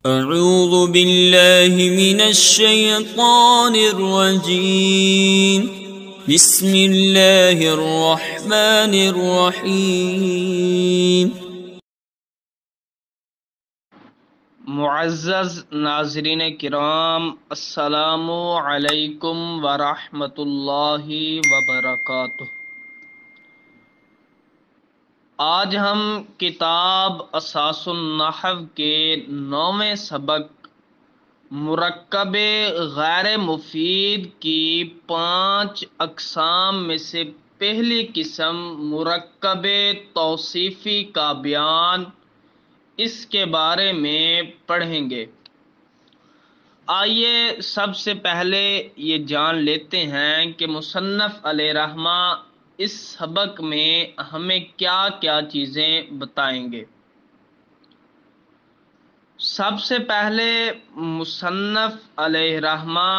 اعوذ باللہ من الشیطان الرجیم بسم اللہ الرحمن الرحیم۔ معزز ناظرین کرام، السلام علیکم ورحمۃ اللہ وبرکاتہ۔ آج ہم کتاب اساس النحو کے 9ویں سبق مرکب غیر مفید کی 5 اقسام میں سے پہلی قسم مرکب توصیفی کا بیان، اس کے بارے میں پڑھیں گے۔ آئیے سب سے پہلے یہ جان لیتے ہیں کہ مصنف علیہ رحمہ اس سبق میں ہمیں کیا کیا چیزیں بتائیں گے۔ سب سے پہلے مصنف علیہ رحمہ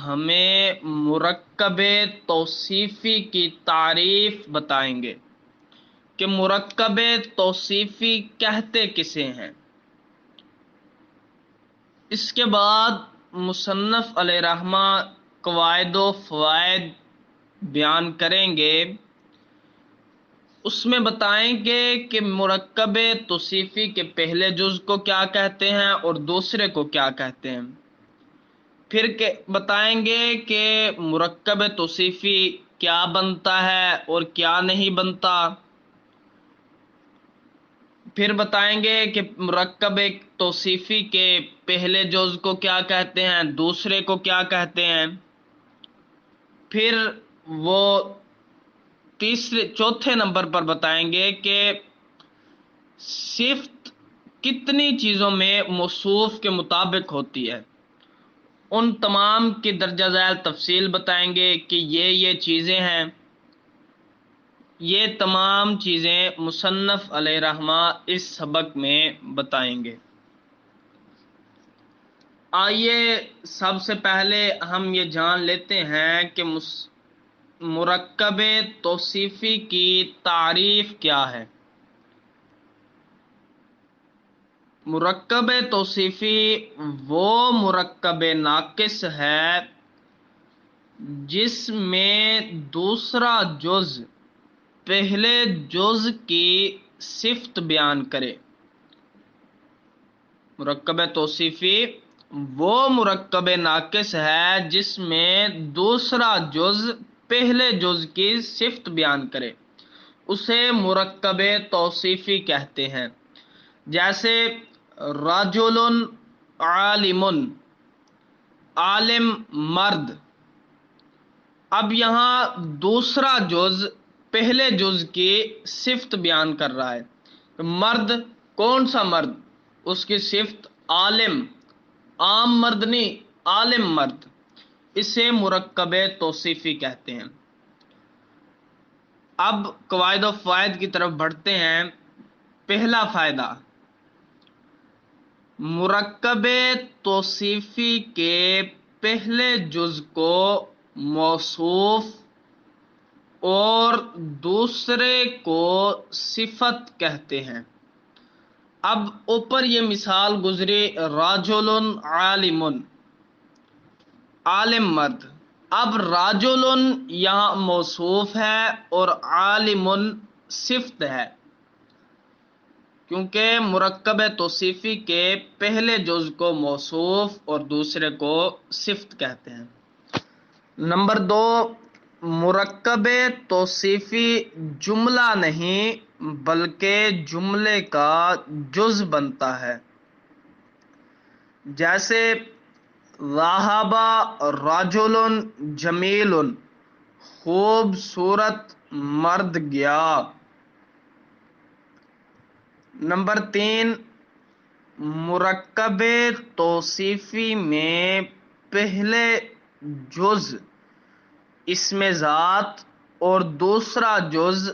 ہمیں مرکب توصیفی کی تعریف بتائیں گے کہ مرکب توصیفی کہتے کسے ہیں۔ اس کے بعد مصنف علیہ رحمہ قواعد و فوائد بیان کریں گے، اس میں بتائیں گے کہ مرکب توصیفی کے پہلے جز کو کیا کہتے ہیں اور دوسرے کو کیا کہتے ہیں۔ پھر بتائیں گے کہ مرکب توصیفی کیا بنتا ہے اور کیا نہیں بنتا۔ پھر بتائیں گے کہ مرکب توصیفی کے پہلے جز کو کیا کہتے ہیں، دوسرے کو کیا کہتے ہیں۔ پھر وہ چوتھے نمبر پر بتائیں گے کہ صفت کتنی چیزوں میں موصوف کے مطابق ہوتی ہے۔ ان تمام کی درجہ ذیل تفصیل بتائیں گے کہ یہ چیزیں ہیں۔ یہ تمام چیزیں مصنف علیہ رحمہ اس سبق میں بتائیں گے۔ آئیے سب سے پہلے ہم یہ جان لیتے ہیں کہ مرکب توصیفی کی تعریف کیا ہے۔ مرکب توصیفی وہ مرکب ناقص ہے جس میں دوسرا جز پہلے جز کی صفت بیان کرے۔ مرکب توصیفی وہ مرکب ناقص ہے جس میں دوسرا جز پہلے جز کی صفت بیان کرے، اسے مرکب توصیفی کہتے ہیں۔ جیسے رجل عالم، عالم مرد۔ اب یہاں دوسرا جز پہلے جز کی صفت بیان کر رہا ہے۔ مرد، کون سا مرد؟ اس کی صفت عالم، عام مرد نہیں، عالم مرد، اسے مرکب توصیفی کہتے ہیں۔ اب قواعد و فوائد کی طرف بڑھتے ہیں۔ پہلا فائدہ، مرکب توصیفی کے پہلے جز کو موصوف اور دوسرے کو صفت کہتے ہیں۔ اب اوپر یہ مثال گزری، رجل عالم، عالم مرد۔ اب رجل یہاں موصوف ہے اور عالم صفت ہے، کیونکہ مرکب توصیفی کے پہلے جز کو موصوف اور دوسرے کو صفت کہتے ہیں۔ نمبر 2، مرکب توصیفی جملہ نہیں بلکہ جملے کا جز بنتا ہے۔ جیسے ذهب رجل جمیل، خوبصورت مرد گیا۔ نمبر 3، مرکب توصیفی میں پہلے جز اسم ذات اور دوسرا جز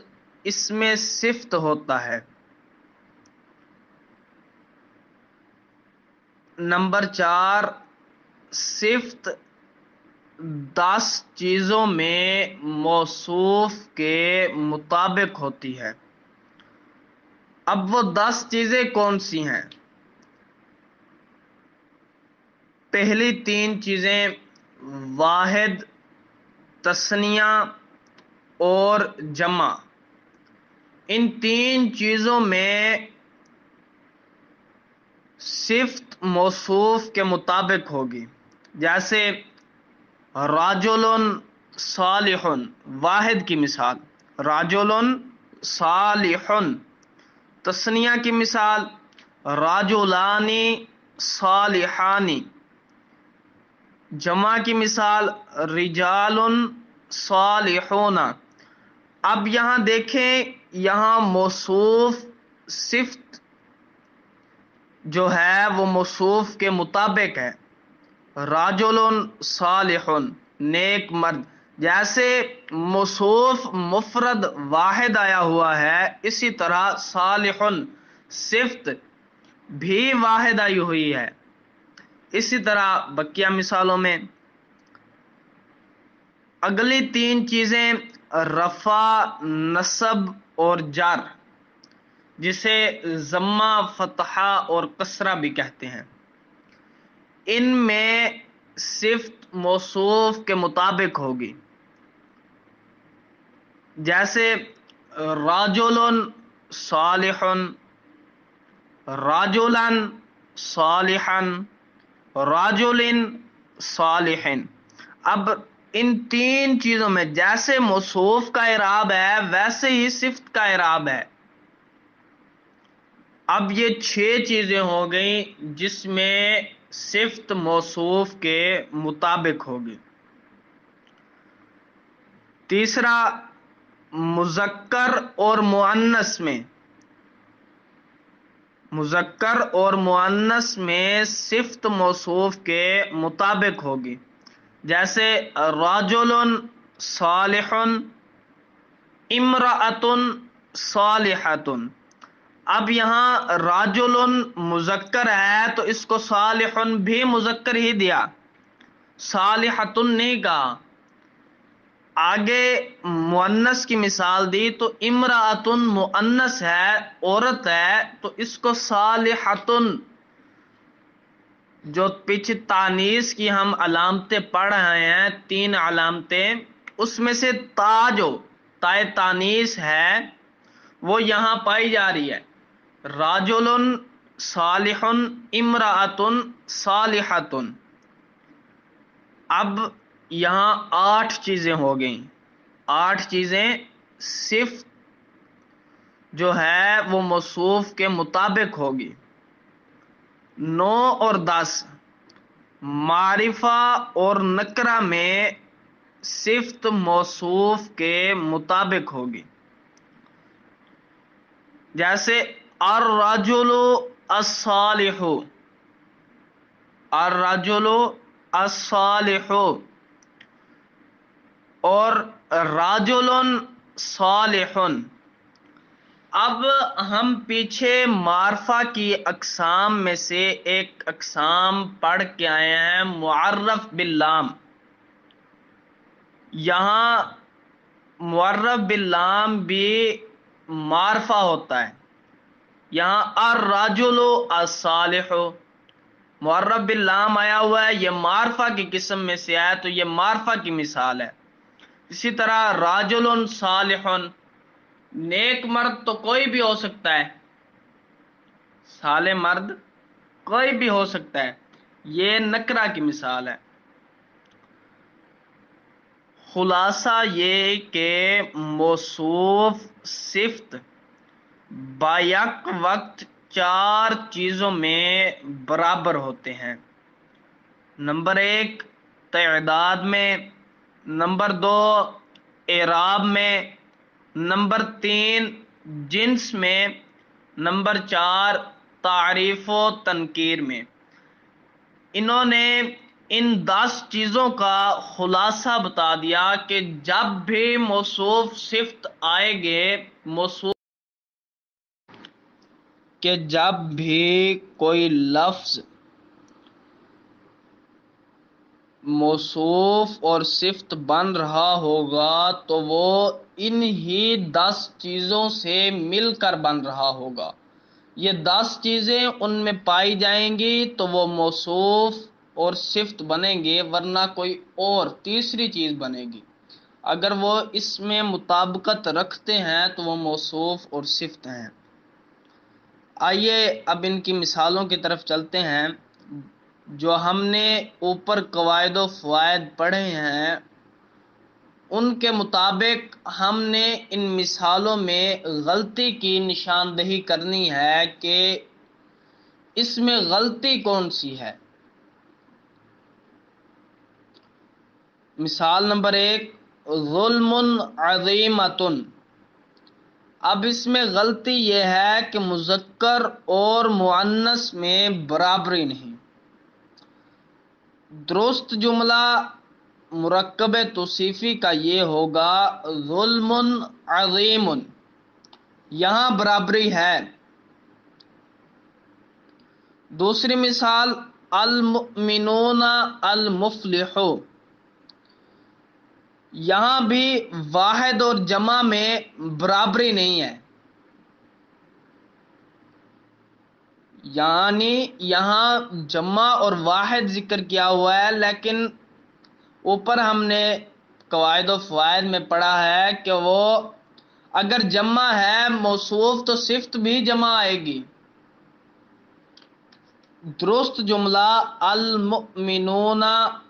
اسم صفت ہوتا ہے۔ نمبر 4، صفت 10 چیزوں میں موصوف کے مطابق ہوتی ہے۔ اب وہ 10 چیزیں کون سی ہیں؟ پہلی تین چیزیں واحد، تثنیہ اور جمع، ان تین چیزوں میں صفت موصوف کے مطابق ہوگی. جیسے راجل صالح، واحد کی مثال راجل صالح. تثنیہ کی مثال راجلان صالحان. جمع کی مثال رجال صالحون. اب یہاں دیکھیں، یہاں موصوف صفت جو ہے وہ موصوف کے مطابق ہے. راجل صالح، نیک مرد. جیسے موصوف مفرد واحد آیا ہوا ہے، اسی طرح صالح صفت بھی واحد آئی ہوئی ہے. اسی طرح بقیہ مثالوں میں اگلی تین چیزیں رفع، نصب اور جر، جسے ضمہ، فتحہ اور کسرہ بھی کہتے ہیں، ان میں صفت موصوف کے مطابق ہوگی. جیسے راجل صالح، راجلا صالحا، راجل صالح. اب ان تین چیزوں میں جیسے موصوف کا اعراب ہے ویسے ہی صفت کا اعراب ہے. اب یہ 6 چیزیں ہو گئیں جس میں صفت موصوف کے مطابق ہوگی. تیسرا، مذکر اور مؤنث میں صفت موصوف کے مطابق ہوگی. جیسے راجل صالح، امرأۃ صالحۃ. اب یہاں راجل مذکر ہے تو اس کو صالح بھی مذکر ہی دیا، صالحۃ نہیں کہا. آگے مؤنث کی مثال دی تو امرأۃ مؤنث ہے، عورت ہے، تو اس کو صالحۃ، جو پیچھے تانیث کی ہم علامتیں پڑھ رہے ہیں 3 علامتیں، اس میں سے تا جو تائے تانیث ہے وہ یہاں پائی جا رہی ہے. راجل صالح، امرأۃ صالحۃ. اب یہاں 8 چیزیں ہو گئیں. 8 چیزیں صفت جو ہے وہ موصوف کے مطابق ہوگی. 9 اور 10 معرفہ اور نکرہ میں صفت موصوف کے مطابق ہوگی. جیسے الرجل الصالح، الرجل الصالح، اور راجل صالح. اب ہم پیچھے معرفہ کی اقسام میں سے ایک اقسام پڑھ کے آئے ہیں، معرف باللام. یہاں معرف باللام بھی معرفہ ہوتا ہے. یہاں الرجل الصالح معرف باللام آیا ہوا ہے، یہ معرفہ کی قسم میں سے آیا تو یہ معرفہ کی مثال ہے. اسی طرح راجل صالح، نیک مرد تو کوئی بھی ہو سکتا ہے، صالح مرد کوئی بھی ہو سکتا ہے، یہ نکرہ کی مثال ہے. خلاصہ یہ کہ موصوف صفت بیک وقت 4 چیزوں میں برابر ہوتے ہیں. نمبر 1 تعداد میں، نمبر 2 اعراب میں، نمبر 3 جنس میں، نمبر 4 تعریف و تنکیر میں. انہوں نے ان 10 چیزوں کا خلاصہ بتا دیا کہ جب بھی موصوف صفت آئے گے، جب بھی کوئی لفظ موصوف اور صفت بن رہا ہوگا تو وہ انہی 10 چیزوں سے مل کر بن رہا ہوگا. یہ 10 چیزیں ان میں پائی جائیں گی تو وہ موصوف اور صفت بنیں گے، ورنہ کوئی اور تیسری چیز بنے گی۔ اگر وہ اس میں مطابقت رکھتے ہیں تو وہ موصوف اور صفت ہیں۔ آئیے اب ان کی مثالوں کی طرف چلتے ہیں۔ جو ہم نے اوپر قواعد و فوائد پڑھے ہیں ان کے مطابق ہم نے ان مثالوں میں غلطی کی نشاندہی کرنی ہے کہ اس میں غلطی کون سی ہے۔ مثال نمبر 1، ظلم عظیمۃ۔ اب اس میں غلطی یہ ہے کہ مذکر اور مؤنث میں برابری نہیں۔ درست جملہ مرکب توصیفی کا یہ ہوگا ظلم عظیم، یہاں برابری ہے۔ دوسری مثال المؤمنون المفلح، یہاں بھی واحد اور جمع میں برابری نہیں ہے، یعنی یہاں جمع اور واحد ذکر کیا ہوا ہے، لیکن اوپر ہم نے قواعد و فوائد میں پڑھا ہے کہ وہ اگر جمع ہے موصوف تو صفت بھی جمع آئے گی۔ درست جملہ المؤمنون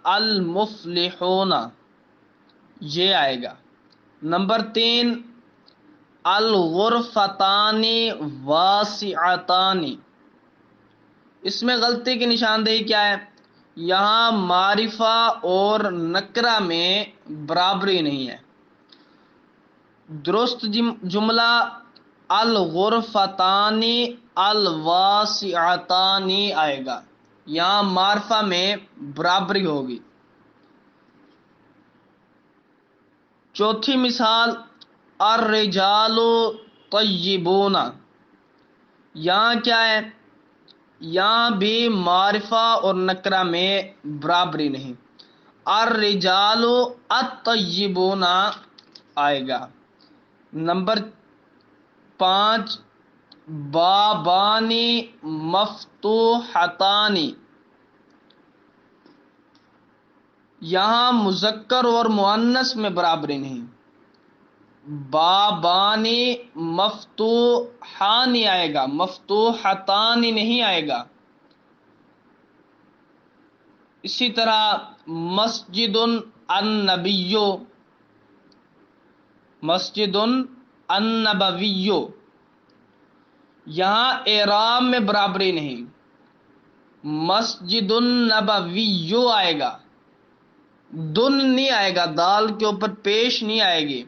المفلحون یہ آئے گا۔ نمبر 3، الغرفتان واسعتان، اس میں غلطی کی نشاندہی کیا ہے؟ یہاں معرفہ اور نکرہ میں برابری نہیں ہے۔ درست جملہ الغرفتان الواسعتان آئے گا، یہاں معرفہ میں برابری ہوگی۔ چوتھی مثال الرجال طیبون، یہاں کیا ہے؟ یہاں بھی معرفہ اور نکرہ میں برابری نہیں، الرجال الطیبون آئے گا۔ نمبر 5، بابان مفتوحتان، یہاں مذکر اور مؤنث میں برابری نہیں، بابان مفتوحان آئے گا، مفتوحتان نہیں آئے گا۔ اسی طرح مسجد النبی، مسجد النبوی، یہاں اعراب میں برابری نہیں، مسجد النبوی آئے گا، دن نہیں آئے گا، دال کے اوپر پیش نہیں آئے گی۔